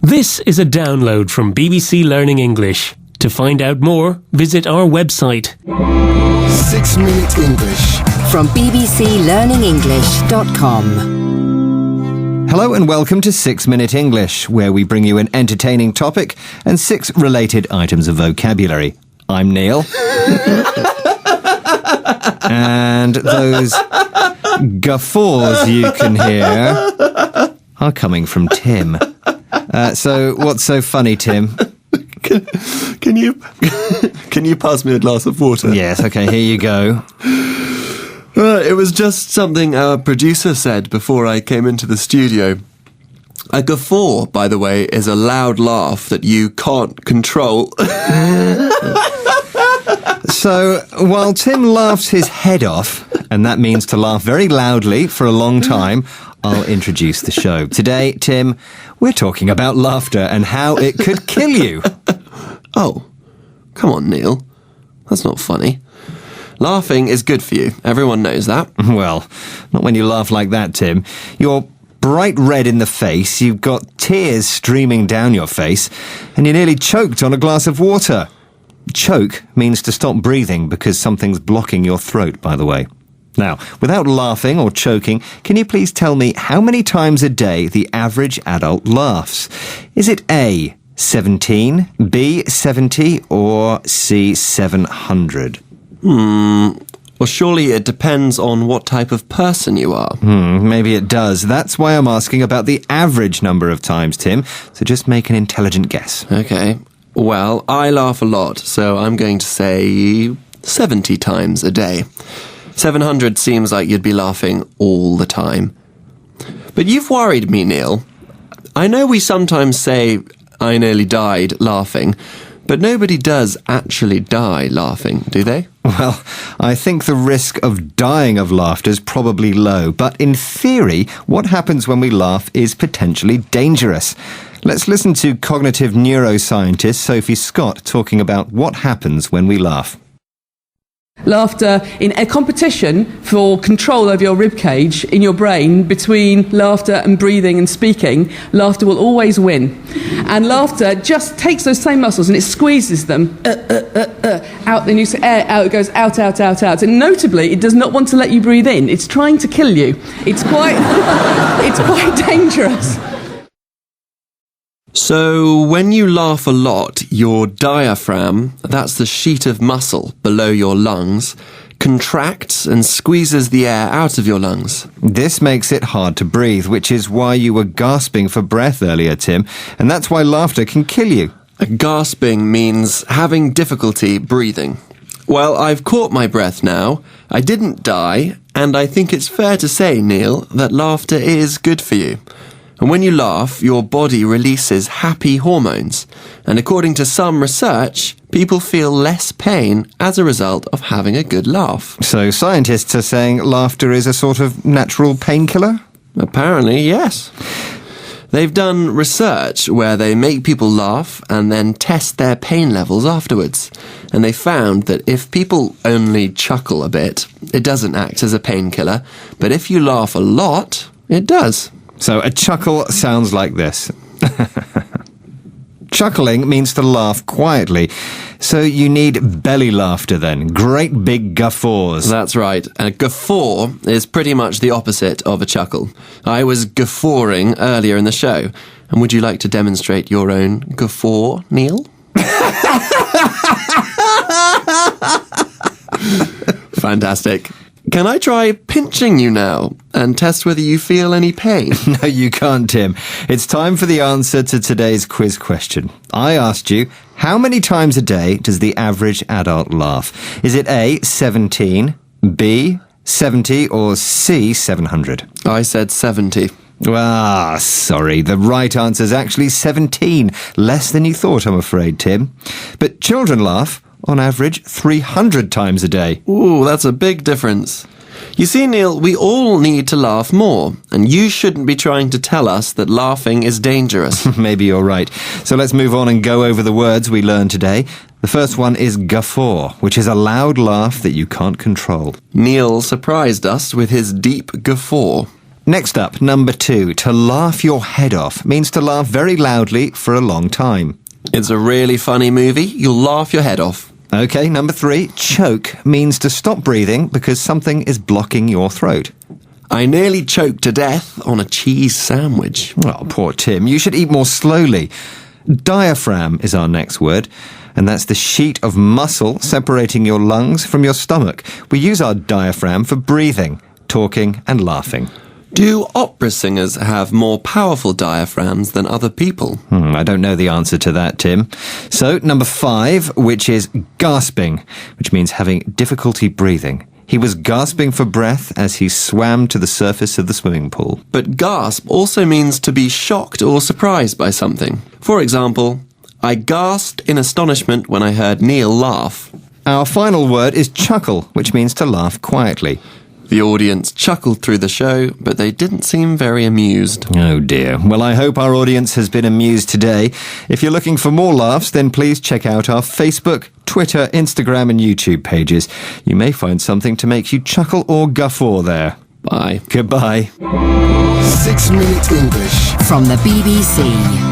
This is a download from BBC Learning English. To find out more, visit our website. 6 Minute English From bbclearningenglish.com. Hello and welcome to 6 Minute English, where we bring you an entertaining topic and 6 related items of vocabulary. I'm Neil. And those guffaws you can hear are coming from Tim. So what's so funny, Tim? Can you pass me a glass of water? Yes, okay, here you go. It was just something our producer said before I came into the studio. A guffaw, by the way, is a loud laugh that you can't control. So, while Tim laughs his head off, and that means to laugh very loudly for a long time, I'll introduce the show. Today, Tim, we're talking about laughter and how it could kill you. Oh, come on, Neil. That's not funny. Laughing is good for you. Everyone knows that. Well, not when you laugh like that, Tim. You're bright red in the face, you've got tears streaming down your face, and you're nearly choked on a glass of water. Choke means to stop breathing because something's blocking your throat, by the way. Now, without laughing or choking, can you please tell me how many times a day the average adult laughs? Is it A, 17, B, 70, or C, 700? Well, surely it depends on what type of person you are. Maybe it does. That's why I'm asking about the average number of times, Tim. So just make an intelligent guess. Okay. Well, I laugh a lot, so I'm going to say 70 times a day. 700 seems like you'd be laughing all the time. But you've worried me, Neil. I know we sometimes say, I nearly died laughing, but nobody does actually die laughing, do they? Well, I think the risk of dying of laughter is probably low, but in theory, what happens when we laugh is potentially dangerous. Let's listen to cognitive neuroscientist Sophie Scott talking about what happens when we laugh. Laughter in a competition for control over your ribcage in your brain between laughter and breathing and speaking, laughter will always win. And laughter just takes those same muscles and it squeezes them out, then you say air out, it goes out, out, out, out. And notably, it does not want to let you breathe in. It's trying to kill you. It's quite, it's quite dangerous. So, when you laugh a lot, your diaphragm, that's the sheet of muscle below your lungs, contracts and squeezes the air out of your lungs. This makes it hard to breathe, which is why you were gasping for breath earlier, Tim, and that's why laughter can kill you. Gasping means having difficulty breathing. Well, I've caught my breath now, I didn't die, and I think it's fair to say, Neil, that laughter is good for you. And when you laugh, your body releases happy hormones. And according to some research, people feel less pain as a result of having a good laugh. So scientists are saying laughter is a sort of natural painkiller? Apparently, yes. They've done research where they make people laugh and then test their pain levels afterwards. And they found that if people only chuckle a bit, it doesn't act as a painkiller. But if you laugh a lot, it does. So a chuckle sounds like this. Chuckling means to laugh quietly. So you need belly laughter then. Great big guffaws. That's right. A guffaw is pretty much the opposite of a chuckle. I was guffawing earlier in the show. And would you like to demonstrate your own guffaw, Neil? Fantastic. Can I try pinching you now and test whether you feel any pain? No, you can't, Tim. It's time for the answer to today's quiz question. I asked you, how many times a day does the average adult laugh? Is it A, 17, B, 70, or C, 700? I said 70. Ah, sorry. The right answer is actually 17. Less than you thought, I'm afraid, Tim. But children laugh on average 300 times a day. Ooh, that's a big difference. You see, Neil, we all need to laugh more, and you shouldn't be trying to tell us that laughing is dangerous. Maybe you're right. So let's move on and go over the words we learned today. The first one is guffaw, which is a loud laugh that you can't control. Neil surprised us with his deep guffaw. Next up, number 2. To laugh your head off means to laugh very loudly for a long time. It's a really funny movie. You'll laugh your head off. Okay, number 3. Choke means to stop breathing because something is blocking your throat. I nearly choked to death on a cheese sandwich. Oh, poor Tim. You should eat more slowly. Diaphragm is our next word, and that's the sheet of muscle separating your lungs from your stomach. We use our diaphragm for breathing, talking, and laughing. Do opera singers have more powerful diaphragms than other people? I don't know the answer to that, Tim. So, number 5, which is gasping, which means having difficulty breathing. He was gasping for breath as he swam to the surface of the swimming pool. But gasp also means to be shocked or surprised by something. For example, I gasped in astonishment when I heard Neil laugh. Our final word is chuckle, which means to laugh quietly. The audience chuckled through the show, but they didn't seem very amused. Oh dear. Well, I hope our audience has been amused today. If you're looking for more laughs, then please check out our Facebook, Twitter, Instagram and YouTube pages. You may find something to make you chuckle or guffaw there. Bye. Goodbye. 6 Minute English. From the BBC.